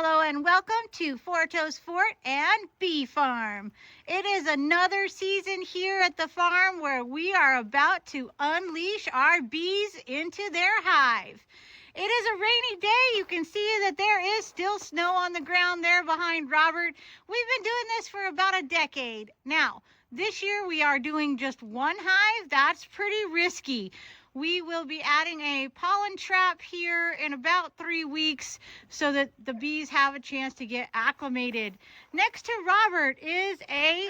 Hello and welcome to Forto's Fort and Bee Farm. It is another season here at the farm where we are about to unleash our bees into their hive. It is a rainy day. You can see that there is still snow on the ground there behind Robert. We've been doing this for about a decade. Now, this year we are doing just one hive. That's pretty risky. We will be adding a pollen trap here in about 3 weeks so that the bees have a chance to get acclimated. Next to Robert is a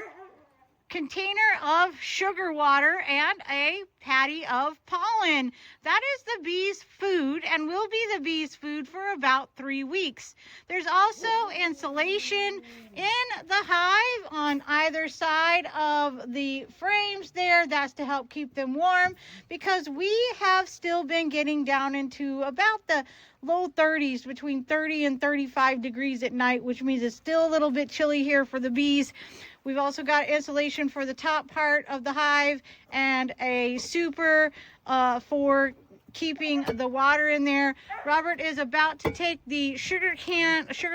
container of sugar water and a patty of pollen. That is the bees' food and will be the bees' food for about 3 weeks. There's also insulation in the hive on either side of the frames there. That's to help keep them warm because we have still been getting down into about the low 30s, between 30 and 35 degrees at night, which means it's still a little bit chilly here for the bees. We've also got insulation for the top part of the hive and a super for keeping the water in there. Robert is about to take the sugar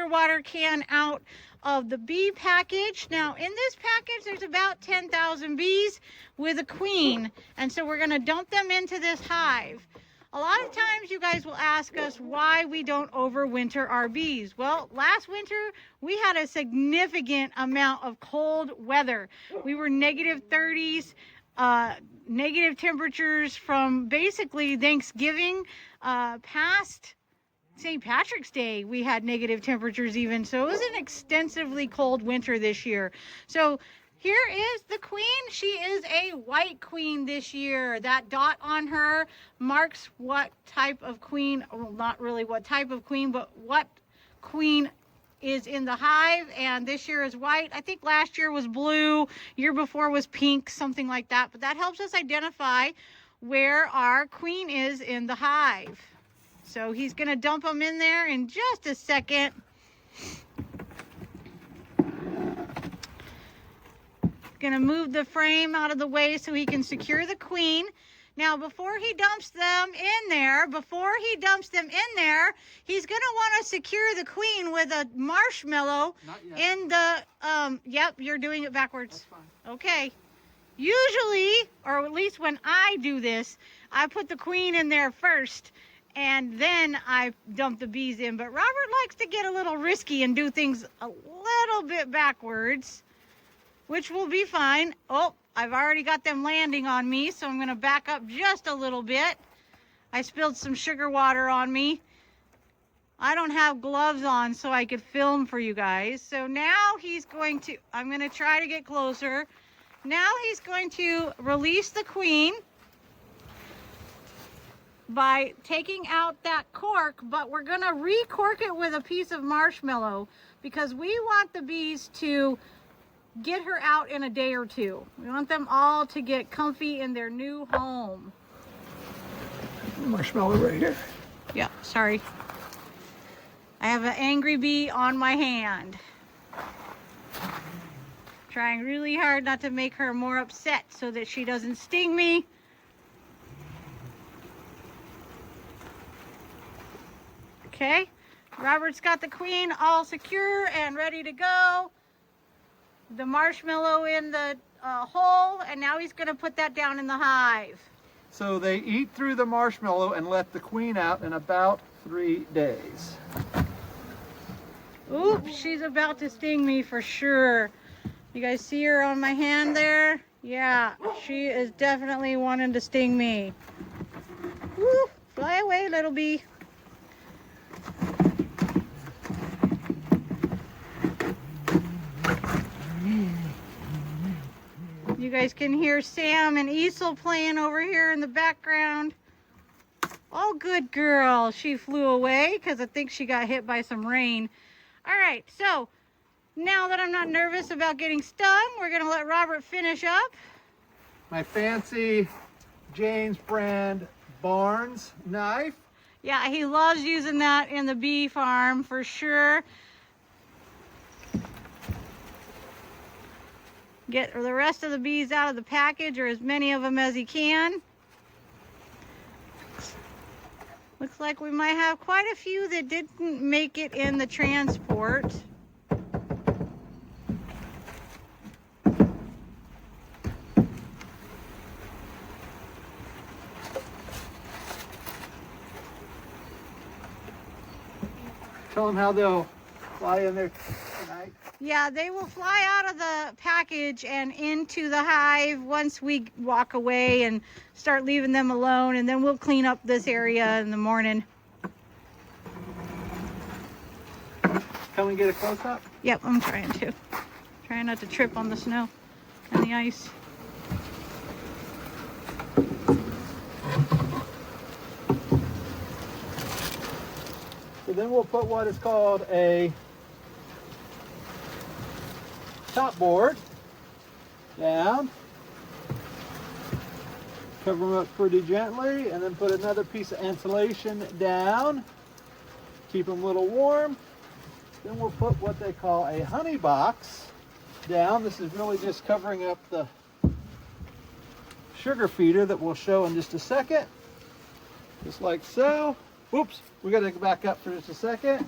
water can out of the bee package. Now in this package there's about 10,000 bees with a queen, and so we're going to dump them into this hive. A lot of times you guys will ask us why we don't overwinter our bees. Well, last winter we had a significant amount of cold weather. We were negative 30s, negative temperatures from basically Thanksgiving past St. Patrick's Day. We had negative temperatures even, so it was an extensively cold winter this year. So here is the queen. She is a white queen this year. That dot on her marks what type of queen, well, not really what type of queen, but what queen is in the hive. And this year is white. I think last year was blue, year before was pink, something like that. But that helps us identify where our queen is in the hive. So he's going to dump them in there in just a second. Gonna move the frame out of the way so he can secure the queen. Now before he dumps them in there, he's gonna want to secure the queen with a marshmallow in the yep, you're doing it backwards. That's fine. Okay. Usually, or at least when I do this, I put the queen in there first and then I dump the bees in. But Robert likes to get a little risky and do things a little bit backwards, which will be fine. Oh, I've already got them landing on me, so I'm going to back up just a little bit. I spilled some sugar water on me. I don't have gloves on so I could film for you guys. So now he's going to, I'm going to try to get closer. Now he's going to release the queen by taking out that cork, but we're going to re-cork it with a piece of marshmallow because we want the bees to get her out in a day or two. We want them all to get comfy in their new home. Marshmallow right here. Yeah, sorry. I have an angry bee on my hand. Trying really hard not to make her more upset so that she doesn't sting me. Okay, Robert's got the queen all secure and ready to go. The marshmallow in the hole, and now he's going to put that down in the hive. So they eat through the marshmallow and let the queen out in about 3 days. Oops, she's about to sting me for sure. You guys see her on my hand there? Yeah, she is definitely wanting to sting me. Woo, fly away, little bee. You guys can hear Sam and Easel playing over here in the background. Oh, good girl. She flew away because I think she got hit by some rain. All right, so now that I'm not nervous about getting stung, we're going to let Robert finish up. My fancy James brand Barnes knife. Yeah, he loves using that in the bee farm for sure. Get the rest of the bees out of the package, or as many of them as he can. Looks like we might have quite a few that didn't make it in the transport. Tell them how they'll fly in there tonight. Yeah, they will fly out of the package and into the hive once we walk away and start leaving them alone, and then we'll clean up this area in the morning. Can we get a close-up? Yep, I'm trying to. Trying not to trip on the snow and the ice. So then we'll put what is called a top board down, cover them up pretty gently, and then put another piece of insulation down, keep them a little warm. Then we'll put what they call a honey box down. This is really just covering up the sugar feeder that we'll show in just a second, just like so. Whoops, we got to go back up for just a second.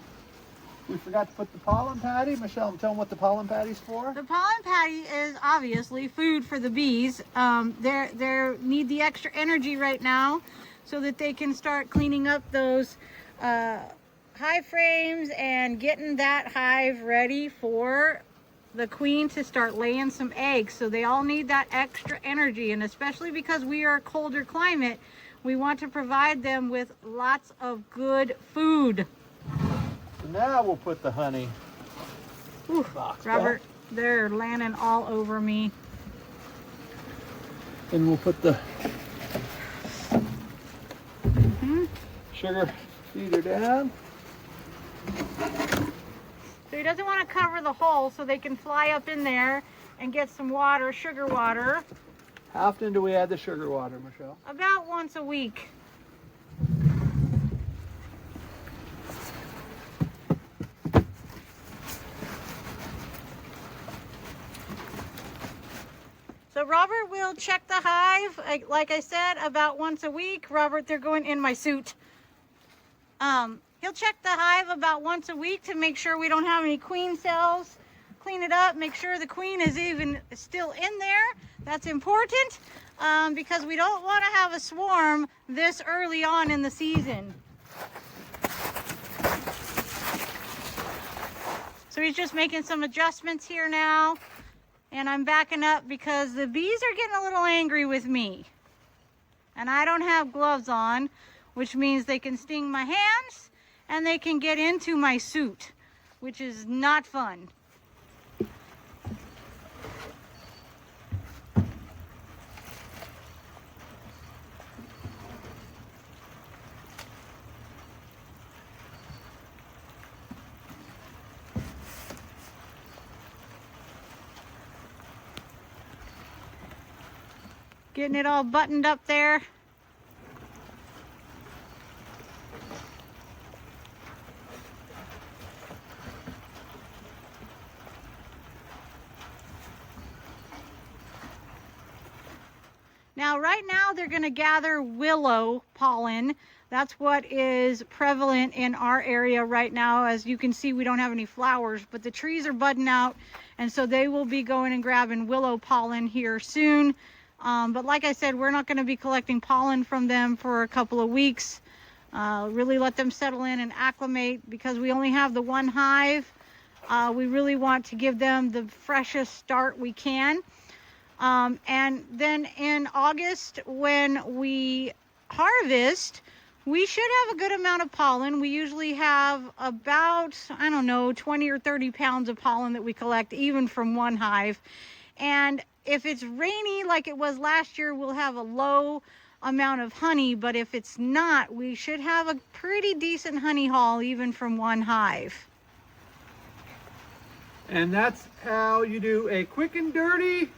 We forgot to put the pollen patty. Michelle, tell them what the pollen patty's for. The pollen patty is obviously food for the bees. They need the extra energy right now so that they can start cleaning up those hive frames and getting that hive ready for the queen to start laying some eggs. So they all need that extra energy, and especially because we are a colder climate, we want to provide them with lots of good food. So now we'll put the honey box Robert, back. they're landing all over me. And we'll put the sugar feeder down. So he doesn't want to cover the hole so they can fly up in there and get some water, sugar water. How often do we add the sugar water, Michelle? About once a week. So Robert will check the hive, like I said, about once a week. Robert, they're going in my suit. He'll check the hive about once a week to make sure we don't have any queen cells. Clean it up, make sure the queen is even still in there. That's important because we don't want to have a swarm this early on in the season. So he's just making some adjustments here now. And I'm backing up because the bees are getting a little angry with me. And I don't have gloves on, which means they can sting my hands and they can get into my suit, which is not fun. Getting it all buttoned up there. Now, right now they're going to gather willow pollen. That's what is prevalent in our area right now. As you can see, we don't have any flowers, but the trees are budding out, and so they will be going and grabbing willow pollen here soon. But like I said, we're not going to be collecting pollen from them for a couple of weeks. Really let them settle in and acclimate because we only have the one hive. We really want to give them the freshest start we can. And then in August, when we harvest, we should have a good amount of pollen. We usually have about, I don't know, 20 or 30 pounds of pollen that we collect, even from one hive. And if it's rainy like it was last year, we'll have a low amount of honey, but if it's not, we should have a pretty decent honey haul even from one hive. And that's how you do a quick and dirty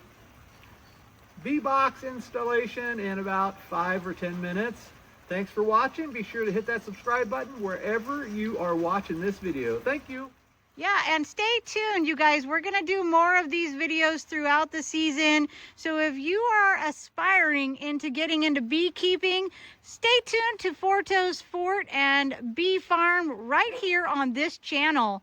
bee box installation in about 5 or 10 minutes. Thanks for watching. Be sure to hit that subscribe button wherever you are watching this video. Thank you. Yeah, and stay tuned, you guys. We're going to do more of these videos throughout the season. So if you are aspiring into getting into beekeeping, stay tuned to Forto's Fort and Bee Farm right here on this channel.